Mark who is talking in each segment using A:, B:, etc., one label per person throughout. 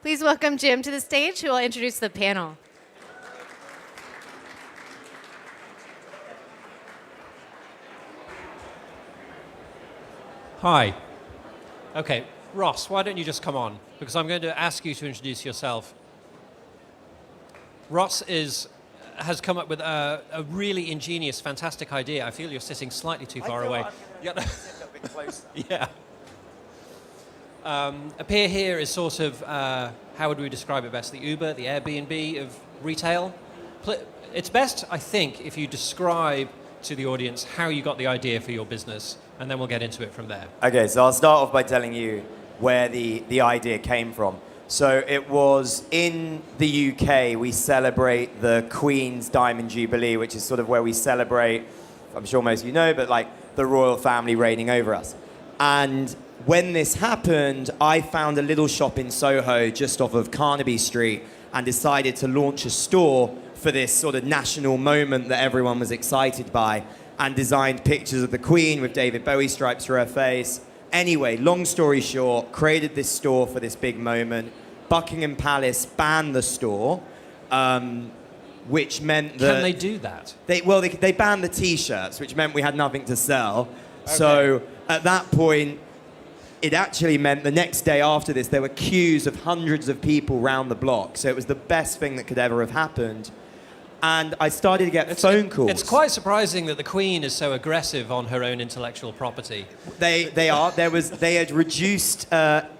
A: Please welcome Jim to the stage, who will introduce the panel.
B: Hi. Okay, Ross, why don't you just come on? Because I'm going to ask you to introduce yourself. Ross has come up with a really ingenious, fantastic idea. I feel you're sitting slightly too far away.
C: Yeah. A bit close.
B: Yeah. Appear here is sort of, how would we describe it best? The Uber, the Airbnb of retail. It's best, I think, if you describe to the audience how you got the idea for your business, and then we'll get into it from there.
C: Okay, so I'll start off by telling you where the idea came from. So it was in the UK, we celebrate the Queen's Diamond Jubilee, which is sort of where we celebrate, I'm sure most of you know, but like the royal family reigning over us. And when this happened, I found a little shop in Soho just off of Carnaby Street and decided to launch a store for this sort of national moment that everyone was excited by, and designed pictures of the Queen with David Bowie stripes for her face. Anyway, long story short, created this store for this big moment. Buckingham Palace banned the store, which meant that...
B: Can they do that?
C: They banned the T-shirts, which meant we had nothing to sell.
B: Okay.
C: So at that point, it actually meant the next day after this, there were queues of hundreds of people round the block. So it was the best thing that could ever have happened. And I started to get phone calls.
B: It's quite surprising that the Queen is so aggressive on her own intellectual property.
C: They are. They had reduced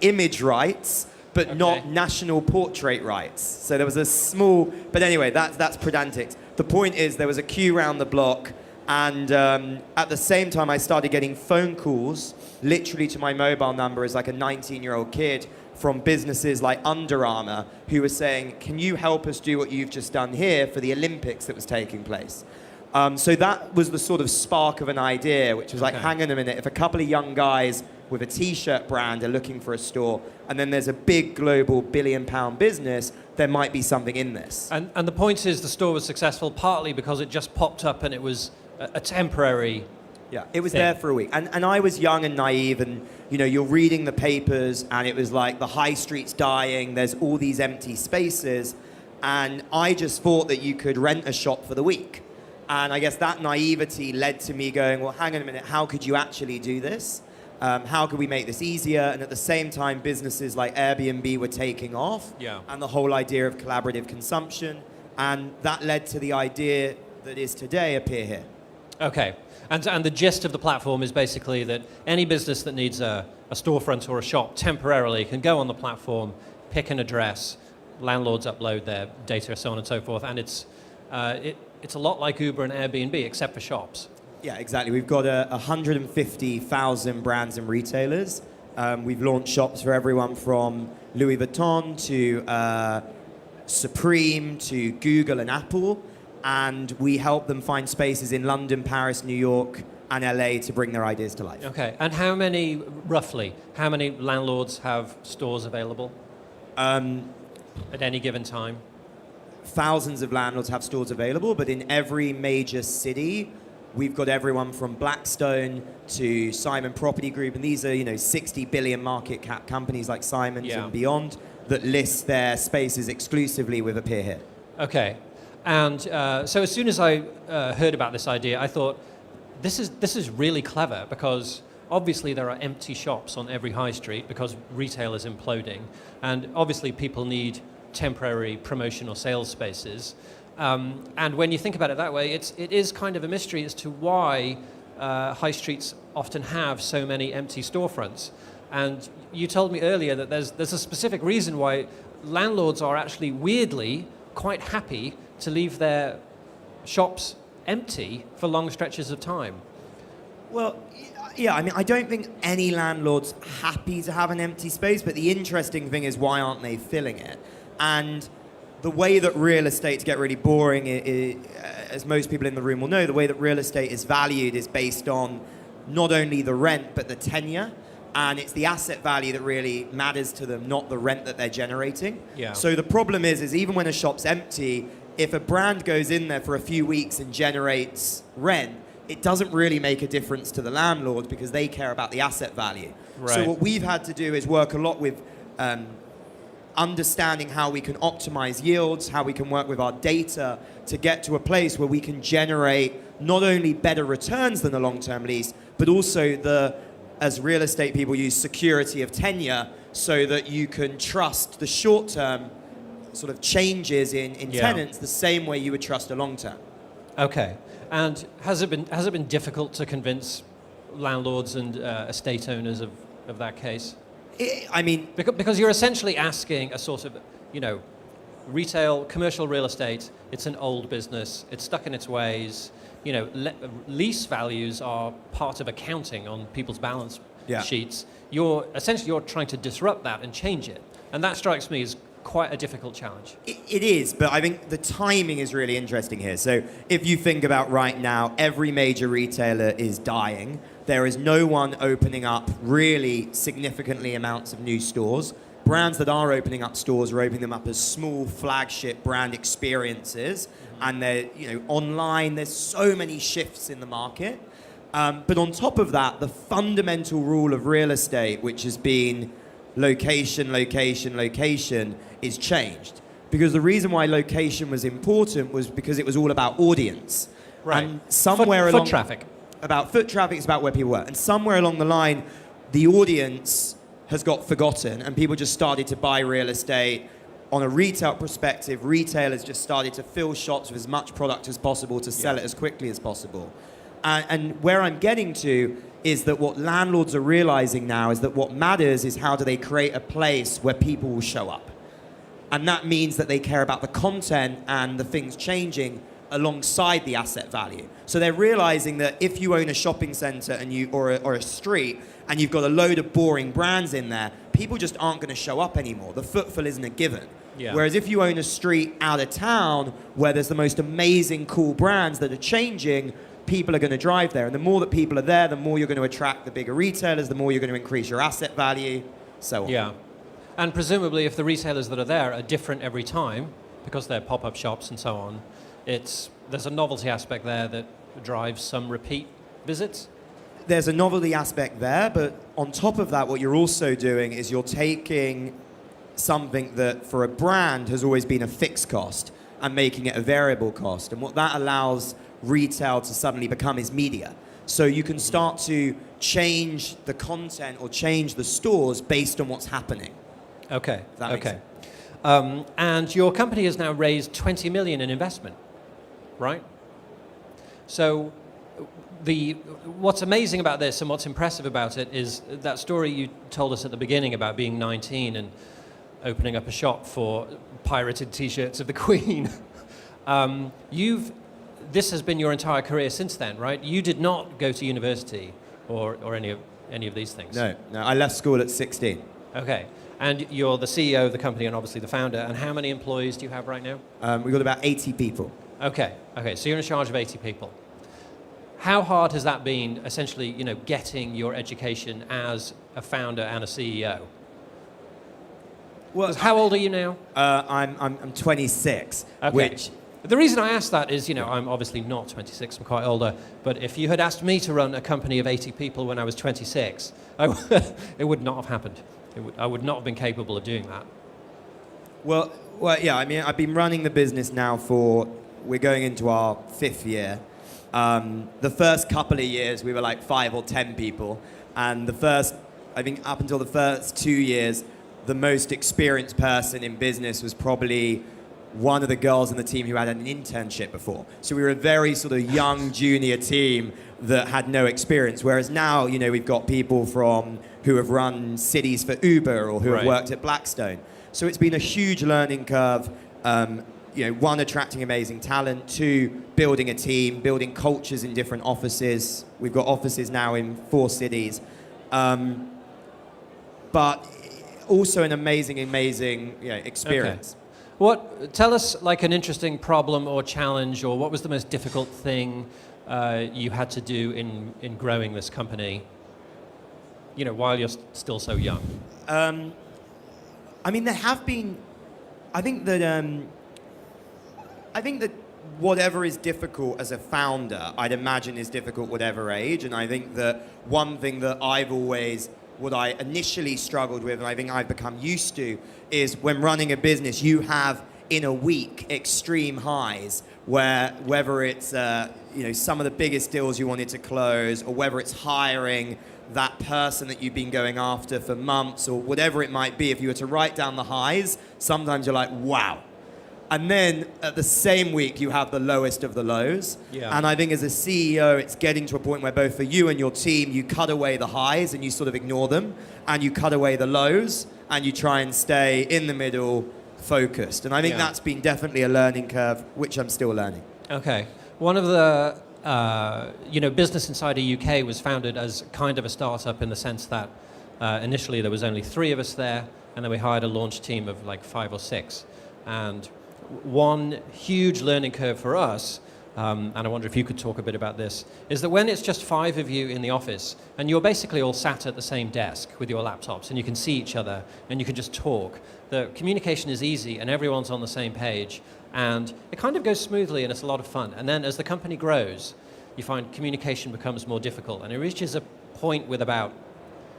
C: image rights, but not national portrait rights. So there was a small. But anyway, that's pedantic. The point is, there was a queue around the block, and at the same time, I started getting phone calls, literally to my mobile number as like a 19-year-old kid, from businesses like Under Armour, who were saying, can you help us do what you've just done here for the Olympics that was taking place? So that was the sort of spark of an idea, which was like, hang on a minute, if a couple of young guys with a T-shirt brand are looking for a store, and then there's a big global billion-pound business, there might be something in this.
B: And the point is, the store was successful partly because it just popped up and it was a temporary...
C: Yeah, it was there for a week. And I was young and naive, and you're reading the papers and it was like the high street's dying, there's all these empty spaces, and I just thought that you could rent a shop for the week. And I guess that naivety led to me going, well, hang on a minute, how could you actually do this? How could we make this easier? And at the same time, businesses like Airbnb were taking off, and the whole idea of collaborative consumption, and that led to the idea that is today Appear Here.
B: Okay. And the gist of the platform is basically that any business that needs a storefront or a shop temporarily can go on the platform, pick an address, landlords upload their data, so on and so forth, and it's a lot like Uber and Airbnb, except for shops.
C: Yeah, exactly. We've got 150,000 brands and retailers. We've launched shops for everyone from Louis Vuitton to Supreme to Google and Apple. And we help them find spaces in London, Paris, New York, and LA to bring their ideas to life.
B: Okay, and how many landlords have stores available at any given time?
C: Thousands of landlords have stores available, but in every major city, we've got everyone from Blackstone to Simon Property Group, and these are 60 billion market cap companies like Simon's and beyond that list their spaces exclusively with Appear Here.
B: Okay. And so as soon as I heard about this idea, I thought, this is really clever, because obviously there are empty shops on every high street because retail is imploding. And obviously people need temporary promotional sales spaces. And when you think about it that way, it is kind of a mystery as to why high streets often have so many empty storefronts. And you told me earlier that there's a specific reason why landlords are actually weirdly quite happy to leave their shops empty for long stretches of time.
C: Well, yeah, I mean, I don't think any landlord's happy to have an empty space, but the interesting thing is, why aren't they filling it? And the way that real estate, to get really boring, as most people in the room will know, the way that real estate is valued is based on not only the rent, but the tenure. And it's the asset value that really matters to them, not the rent that they're generating.
B: Yeah.
C: So the problem is even when a shop's empty, if a brand goes in there for a few weeks and generates rent, it doesn't really make a difference to the landlord because they care about the asset value.
B: Right.
C: So what we've had to do is work a lot with understanding how we can optimize yields, how we can work with our data to get to a place where we can generate not only better returns than a long-term lease, but also as real estate people use security of tenure, so that you can trust the short-term sort of changes in tenants the same way you would trust a long-term.
B: Okay. And has it been difficult to convince landlords and estate owners of that case? Because you're essentially asking a sort of, retail, commercial real estate, it's an old business, it's stuck in its ways, lease values are part of accounting on people's balance sheets. You're trying to disrupt that and change it. And that strikes me as quite a difficult challenge.
C: It is, but I think the timing is really interesting here. So if you think about right now, every major retailer is dying. There is no one opening up really significantly amounts of new stores. Brands that are opening up stores are opening them up as small flagship brand experiences. And they're online. There's so many shifts in the market. But on top of that, the fundamental rule of real estate, which has been location, location, location, is changed. Because the reason why location was important was because it was all about audience.
B: Right.
C: And somewhere along
B: foot traffic.
C: About foot traffic, it's about where people were. And somewhere along the line, the audience has got forgotten and people just started to buy real estate. On a retail perspective, retailers just started to fill shops with as much product as possible to sell it as quickly as possible. And where I'm getting to is that what landlords are realizing now is that what matters is how do they create a place where people will show up. And that means that they care about the content and the things changing alongside the asset value. So they're realizing that if you own a shopping center or a street and you've got a load of boring brands in there, people just aren't going to show up anymore. The footfall isn't a given.
B: Yeah.
C: Whereas if you own a street out of town where there's the most amazing cool brands that are changing, people are going to drive there. And the more that people are there, the more you're going to attract the bigger retailers, the more you're going to increase your asset value, so on.
B: Yeah. And presumably if the retailers that are there are different every time, because they're pop-up shops and so on, there's a novelty aspect there that drives some repeat visits?
C: There's a novelty aspect there, but on top of that, what you're also doing is you're taking something that for a brand has always been a fixed cost and making it a variable cost. And what that allows retail to suddenly become is media. So you can start to change the content or change the stores based on what's happening.
B: Okay,
C: That makes
B: okay. And your company has now raised 20 million in investment, right? So what's amazing about this and what's impressive about it is that story you told us at the beginning about being 19 and opening up a shop for pirated t-shirts of the Queen. This has been your entire career since then, right? You did not go to university or any of these things.
C: No, I left school at 16.
B: Okay. And you're the CEO of the company and obviously the founder. And how many employees do you have right now?
C: We've got about 80 people.
B: Okay. So you're in charge of 80 people. How hard has that been, essentially, getting your education as a founder and a CEO?
C: Well,
B: how old are you now?
C: I'm 26,
B: Okay.
C: which...
B: The reason I asked that is, I'm obviously not 26, I'm quite older, but if you had asked me to run a company of 80 people when I was 26, it would not have happened. I would not have been capable of doing that.
C: Well, yeah, I've been running the business now we're going into our 5th year. The first couple of years, we were like 5 or 10 people. And I think up until the first 2 years, the most experienced person in business was probably one of the girls in the team who had an internship before. So we were a very sort of young junior team that had no experience. Whereas now, we've got people who have run cities for Uber or who have worked at Blackstone. So it's been a huge learning curve. One, attracting amazing talent. 2, building a team, building cultures in different offices. We've got offices now in 4 cities. But also an amazing experience.
B: Okay. Tell us like an interesting problem or challenge, or what was the most difficult thing you had to do in growing this company, while you're still so young?
C: There have been, I think that whatever is difficult as a founder, I'd imagine is difficult whatever age. And I think that one thing that I've always what I initially struggled with, and I think I've become used to, is when running a business, you have in a week extreme highs where whether it's some of the biggest deals you wanted to close, or whether it's hiring that person that you've been going after for months, or whatever it might be. If you were to write down the highs, sometimes you're like, wow. And then at the same week, you have the lowest of the lows.
B: Yeah.
C: And I think as a CEO, it's getting to a point where both for you and your team, you cut away the highs and you sort of ignore them, and you cut away the lows and you try and stay in the middle, focused. And I think that's been definitely a learning curve, which I'm still learning.
B: Okay. One of the, Business Insider UK was founded as kind of a startup in the sense that initially there was only 3 of us there, and then we hired a launch team of like 5 or 6. And one huge learning curve for us, and I wonder if you could talk a bit about this, is that when it's just 5 of you in the office, and you're basically all sat at the same desk with your laptops, and you can see each other, and you can just talk, the communication is easy, and everyone's on the same page, and it kind of goes smoothly, and it's a lot of fun. And then as the company grows, you find communication becomes more difficult, and it reaches a point with about,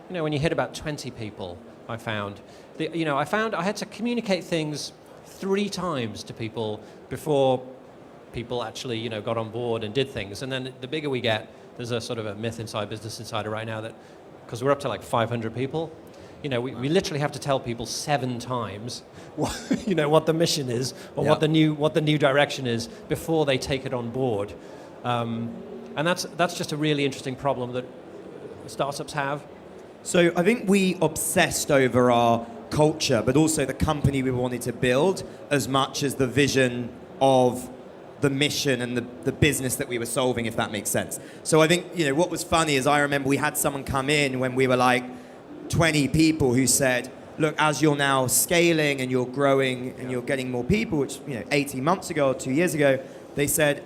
B: when you hit about 20 people, I found I had to communicate things 3 times to people before people actually, got on board and did things. And then the bigger we get, there's a sort of a myth inside Business Insider right now that, because we're up to like 500 people, we literally have to tell people 7 times what the mission is, or what the new direction is before they take it on board. And that's just a really interesting problem that startups have.
C: So I think we obsessed over our culture, but also the company we wanted to build, as much as the vision of the mission and the business that we were solving, if that makes sense. So I think, what was funny is I remember we had someone come in when we were like 20 people who said, look, as you're now scaling and you're growing and you're getting more people, which, 18 months ago or 2 years ago, they said,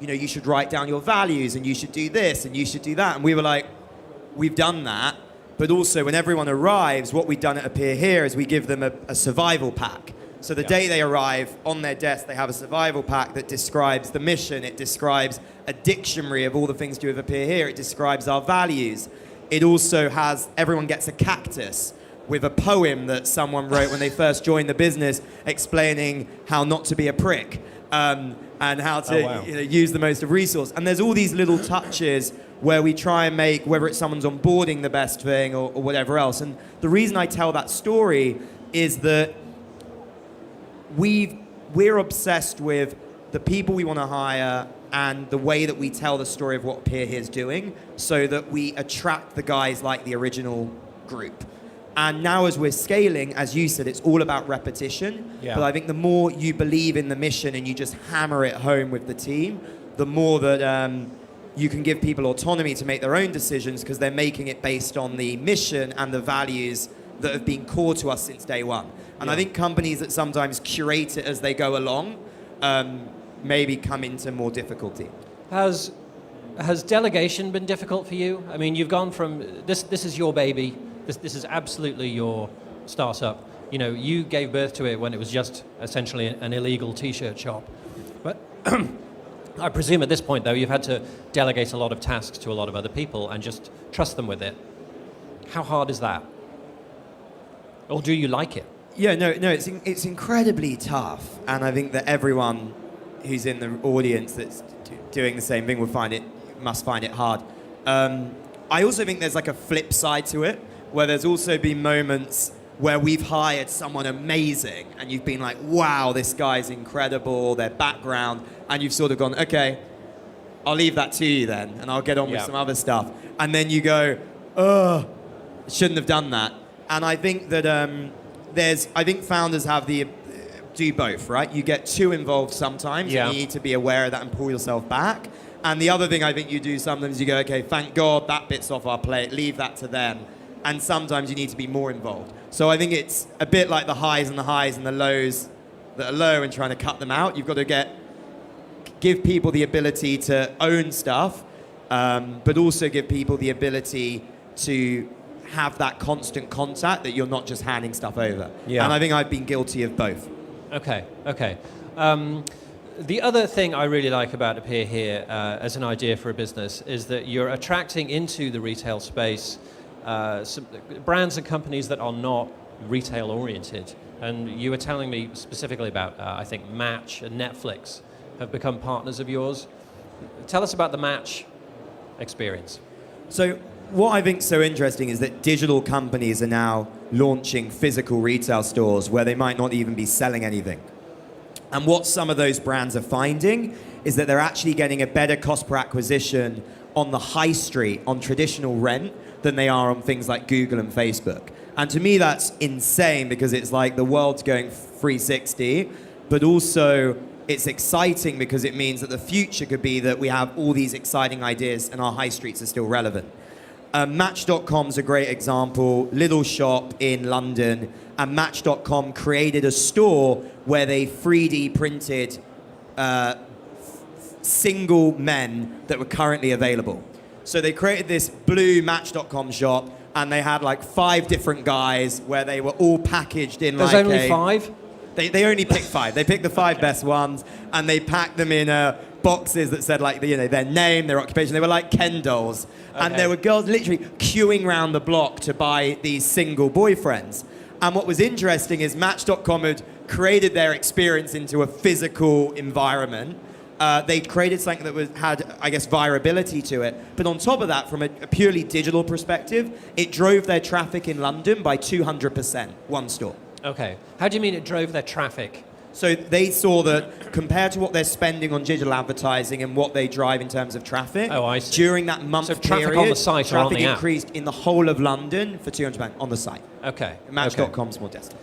C: you should write down your values and you should do this and you should do that. And we were like, we've done that. But also, when everyone arrives, what we've done at Appear Here is we give them a survival pack. So the day they arrive, on their desk, they have a survival pack that describes the mission. It describes a dictionary of all the things to do with Appear Here. It describes our values. It also has, everyone gets a cactus with a poem that someone wrote when they first joined the business, explaining how not to be a prick, and how to use the most of resource. And there's all these little touches where we try and make, whether it's someone's onboarding the best thing or whatever else. And the reason I tell that story is that we're obsessed with the people we want to hire and the way that we tell the story of what Appear Here is doing, so that we attract the guys like the original group. And now as we're scaling, as you said, it's all about repetition.
B: Yeah.
C: But I think the more you believe in the mission and you just hammer it home with the team, the more that you can give people autonomy to make their own decisions, because they're making it based on the mission and the values that have been core to us since day one. And I think companies that sometimes curate it as they go along maybe come into more difficulty.
B: Has delegation been difficult for you? I mean, you've gone from, this is your baby, this is absolutely your startup. You gave birth to it when it was just essentially an illegal t-shirt shop. But I presume at this point, though, you've had to delegate a lot of tasks to a lot of other people and just trust them with it. How hard is that? Or do you like it?
C: Yeah, no, it's incredibly tough, and I think that everyone who's in the audience that's doing the same thing must find it hard. I also think there's like a flip side to it, where there's also been moments where we've hired someone amazing, and you've been like, wow, this guy's incredible, their background, and you've sort of gone, okay, I'll leave that to you then, and I'll get on with some other stuff. And then you go, shouldn't have done that. And I think that I think founders do both, right? You get too involved sometimes, and you need to be aware of that and pull yourself back. And the other thing I think you do sometimes, you go, okay, thank God that bit's off our plate, leave that to them. And sometimes you need to be more involved. So I think it's a bit like the highs and the lows that are low, and trying to cut them out. You've got to give people the ability to own stuff, but also give people the ability to have that constant contact, that you're not just handing stuff over. Yeah. And I think I've been guilty of both.
B: Okay. The other thing I really like about Appear Here as an idea for a business is that you're attracting into the retail space some brands and companies that are not retail oriented. And you were telling me specifically about, I think, Match and Netflix have become partners of yours. Tell us about the Match experience.
C: So what I think is so interesting is that digital companies are now launching physical retail stores where they might not even be selling anything. And what some of those brands are finding is that they're actually getting a better cost per acquisition on the high street, on traditional rent, than they are on things like Google and Facebook. And to me, that's insane because it's like the world's going 360, but also it's exciting because it means that the future could be that we have all these exciting ideas and our high streets are still relevant. Match.com's a great example, little shop in London, and Match.com created a store where they 3D printed single men that were currently available. So they created this blue Match.com shop, and they had like 5 different guys where they were all packaged in
B: There's
C: like
B: only 5?
C: They only picked 5. They picked the 5 best ones, and they packed them in boxes that said like their name, their occupation. They were like Ken dolls, and there were girls literally queuing around the block to buy these single boyfriends. And what was interesting is Match.com had created their experience into a physical environment. They created something that had, I guess, virability to it. But on top of that, from a purely digital perspective, it drove their traffic in London by 200%, one store.
B: Okay. How do you mean it drove their traffic?
C: So they saw that compared to what they're spending on digital advertising and what they drive in terms of traffic,
B: I see.
C: during that month
B: So traffic
C: period,
B: on the site or on
C: traffic
B: the app?
C: increased in the whole of London for 200% on the site.
B: Okay.
C: Match.com's more desktop.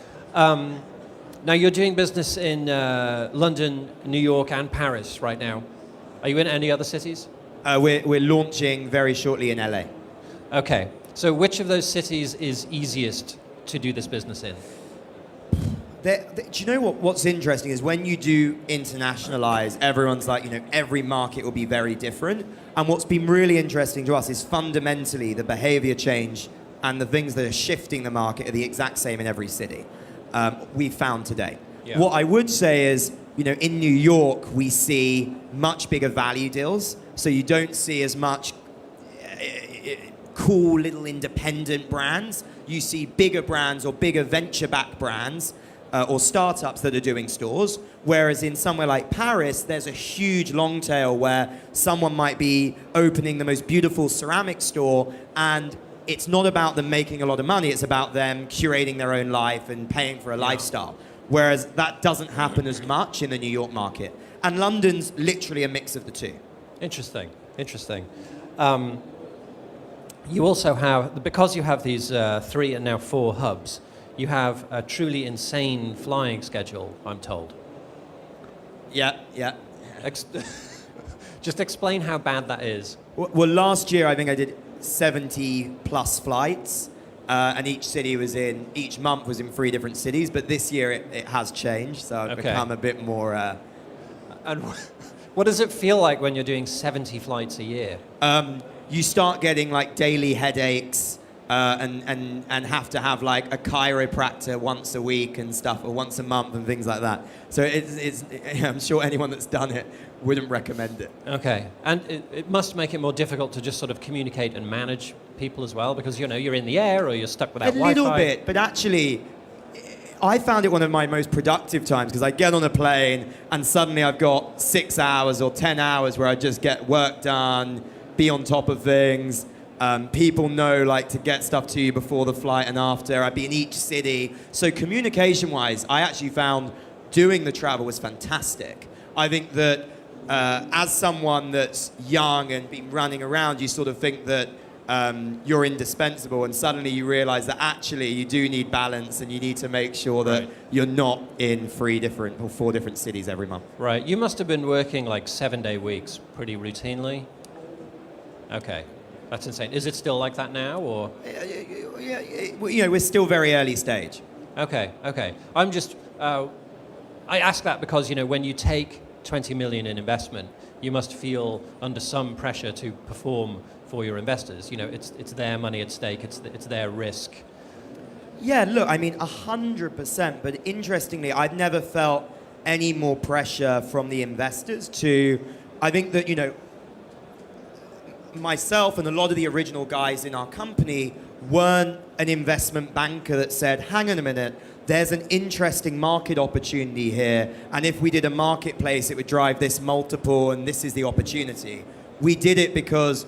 B: Now, you're doing business in London, New York, and Paris right now. Are you in any other cities?
C: We're launching very shortly in LA.
B: Okay. So which of those cities is easiest to do this business in?
C: Do you know what's interesting is when you do internationalize, everyone's like, every market will be very different. And what's been really interesting to us is fundamentally the behavior change and the things that are shifting the market are the exact same in every city. We found today. Yeah. What I would say is, in New York, we see much bigger value deals. So you don't see as much cool little independent brands. You see bigger brands or bigger venture-backed brands or startups that are doing stores. Whereas in somewhere like Paris, there's a huge long tail where someone might be opening the most beautiful ceramic store, and it's not about them making a lot of money, it's about them curating their own life and paying for a lifestyle. Whereas that doesn't happen as much in the New York market. And London's literally a mix of the two.
B: Interesting. You also have, because you have these 3 and now 4 hubs, you have a truly insane flying schedule, I'm told.
C: Yeah.
B: Just explain how bad that is.
C: Well, last year I think I did 70 plus flights, and each month was in 3 different cities, but this year it has changed, so I've become a bit more...
B: And what does it feel like when you're doing 70 flights a year?
C: You start getting like daily headaches, and have to have like a chiropractor once a week and stuff, or once a month and things like that. So I'm sure anyone that's done it wouldn't recommend it.
B: Okay, and it must make it more difficult to just sort of communicate and manage people as well, because you're in the air or you're stuck without Wi-Fi.
C: A little bit, but actually, I found it one of my most productive times because I get on a plane and suddenly I've got 6 hours or 10 hours where I just get work done, be on top of things. People know like to get stuff to you before the flight and after. I'd be in each city. So communication-wise, I actually found doing the travel was fantastic. I think that as someone that's young and been running around, you sort of think that you're indispensable, and suddenly you realize that actually you do need balance and you need to make sure that you're not in 3 different or 4 different cities every month.
B: Right. You must have been working like 7-day weeks pretty routinely. Okay. That's insane. Is it still like that now, or?
C: Yeah, we're still very early stage.
B: Okay. I'm just, I ask that because, when you take 20 million in investment, you must feel under some pressure to perform for your investors. It's their money at stake, it's their risk.
C: Yeah, look, I mean, 100%, but interestingly, I've never felt any more pressure from the investors to, I think that, myself and a lot of the original guys in our company weren't an investment banker that said, hang on a minute, there's an interesting market opportunity here, and if we did a marketplace, it would drive this multiple, and this is the opportunity. We did it because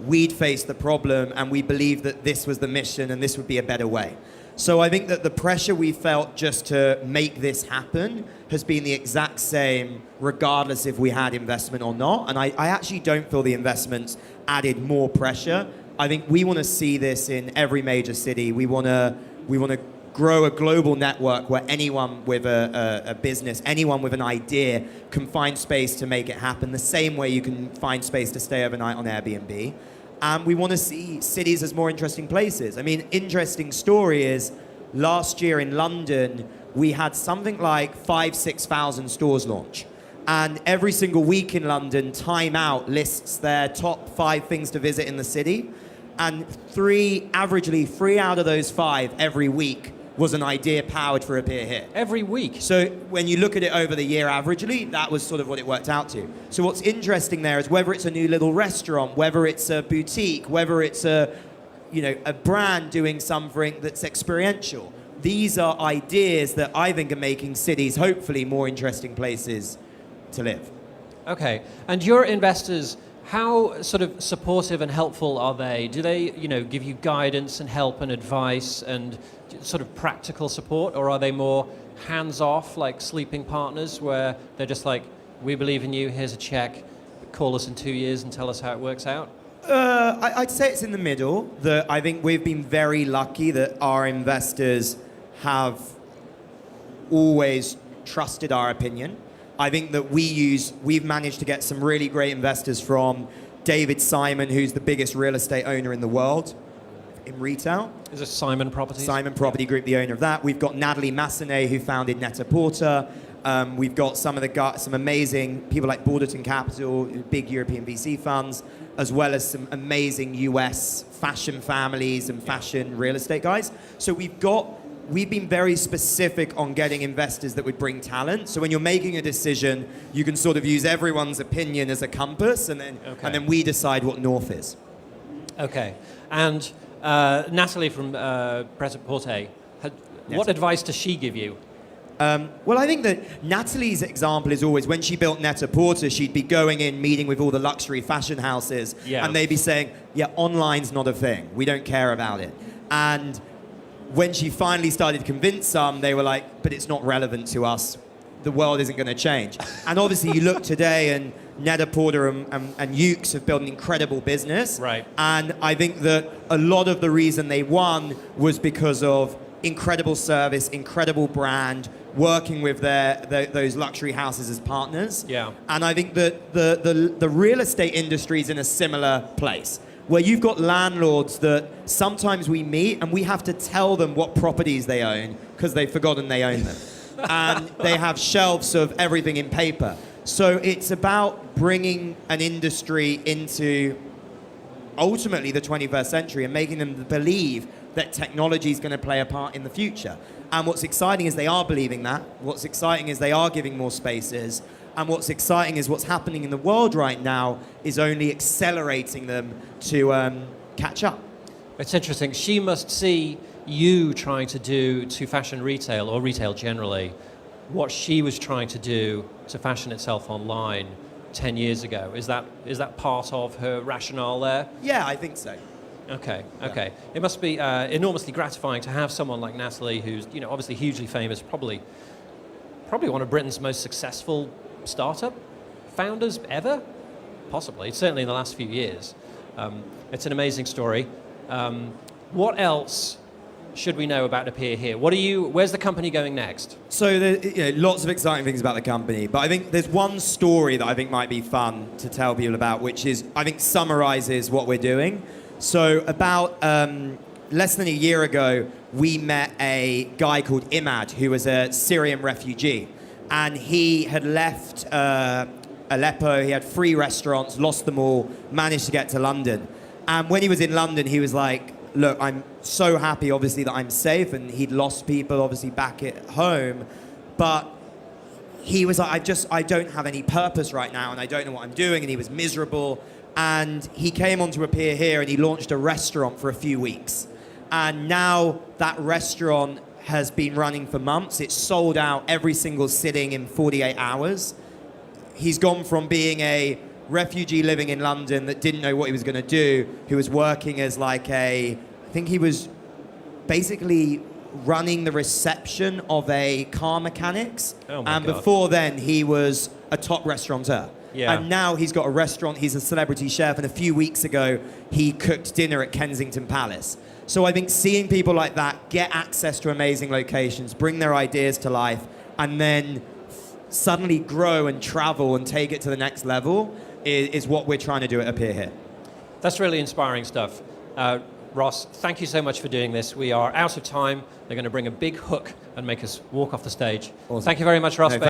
C: we'd faced the problem, and we believed that this was the mission, and this would be a better way. So I think that the pressure we felt just to make this happen has been the exact same, regardless if we had investment or not. And I actually don't feel the investments added more pressure. I think we want to see this in every major city. We want to grow a global network where anyone with a business, anyone with an idea can find space to make it happen, the same way you can find space to stay overnight on Airbnb. And we want to see cities as more interesting places. I mean, interesting story is last year in London, we had something like 5,000-6,000 stores launch. And every single week in London, Time Out lists their top 5 things to visit in the city. And averagely three out of those 5 every week was an idea powered for Appear Here.
B: Every week?
C: So when you look at it over the year averagely, that was sort of what it worked out to. So what's interesting there is whether it's a new little restaurant, whether it's a boutique, whether it's a brand doing something that's experiential, these are ideas that I think are making cities hopefully more interesting places to live.
B: Okay, and your investors, how sort of supportive and helpful are they? Do they, give you guidance and help and advice and sort of practical support, or are they more hands-off, like sleeping partners, where they're just like, we believe in you, here's a check, call us in 2 years and tell us how it works out?
C: I'd say it's in the middle. I think we've been very lucky that our investors have always trusted our opinion. I think that we've managed to get some really great investors from David Simon, who's the biggest real estate owner in the world in retail.
B: Is this Simon Properties?
C: Simon Property Group, the owner of that. We've got Natalie Massenet, who founded Net-a-Porter. We've got some amazing people like Borderton Capital, big European VC funds, as well as some amazing US fashion families and fashion real estate guys. So we've been very specific on getting investors that would bring talent. So when you're making a decision, you can sort of use everyone's opinion as a compass, and then we decide what North is.
B: Okay. And Natalie from Pret-a-Porter, what advice does she give you?
C: Well, I think that Natalie's example is always when she built Net-a-Porter, she'd be going in, meeting with all the luxury fashion houses, and they'd be saying, yeah, online's not a thing. We don't care about it. And when she finally started to convince some, they were like, but it's not relevant to us. The world isn't going to change. And obviously you look today and Net-a-Porter and Ukes have built an incredible business.
B: Right.
C: And I think that a lot of the reason they won was because of incredible service, incredible brand, working with those luxury houses as partners.
B: Yeah.
C: And I think that the real estate industry is in a similar place, where you've got landlords that sometimes we meet and we have to tell them what properties they own because they've forgotten they own them. And they have shelves of everything in paper. So it's about bringing an industry into ultimately the 21st century and making them believe that technology is going to play a part in the future. And what's exciting is they are believing that. What's exciting is they are giving more spaces. And what's exciting is what's happening in the world right now is only accelerating them to catch up.
B: It's interesting. She must see you trying to do to fashion retail, or retail generally, what she was trying to do to fashion itself online 10 years ago. Is that part of her rationale there?
C: Yeah, I think so.
B: Okay. It must be enormously gratifying to have someone like Natalie, who's obviously hugely famous, probably one of Britain's most successful startup founders ever, possibly, certainly in the last few years. It's an amazing story. What else should we know about Appear Here? Where's the company going next? So
C: there's lots of exciting things about the company, but I think there's one story that I think might be fun to tell people about, which is, I think, summarizes what we're doing. So about less than a year ago, we met a guy called Imad, who was a Syrian refugee. And he had left Aleppo, he had 3 restaurants, lost them all, managed to get to London. And when he was in London, he was like, look, I'm so happy, obviously, that I'm safe, and he'd lost people, obviously, back at home. But he was like, I don't have any purpose right now, and I don't know what I'm doing, and he was miserable. And he came on to appear here and he launched a restaurant for a few weeks. And now that restaurant has been running for months. It's sold out every single sitting in 48 hours. He's gone from being a refugee living in London that didn't know what he was going to do, who was working as like I think he was basically running the reception of a car mechanics.
B: Oh my
C: and
B: God.
C: before then, he was a top restaurateur.
B: Yeah.
C: And now he's got a restaurant, he's a celebrity chef, and a few weeks ago, he cooked dinner at Kensington Palace. So I think seeing people like that get access to amazing locations, bring their ideas to life, and then suddenly grow and travel and take it to the next level is what we're trying to do at Appear Here.
B: That's really inspiring stuff. Ross, thank you so much for doing this. We are out of time. They're going to bring a big hook and make us walk off the stage.
C: Awesome.
B: Thank you very much, Ross
C: No,
B: Bailey.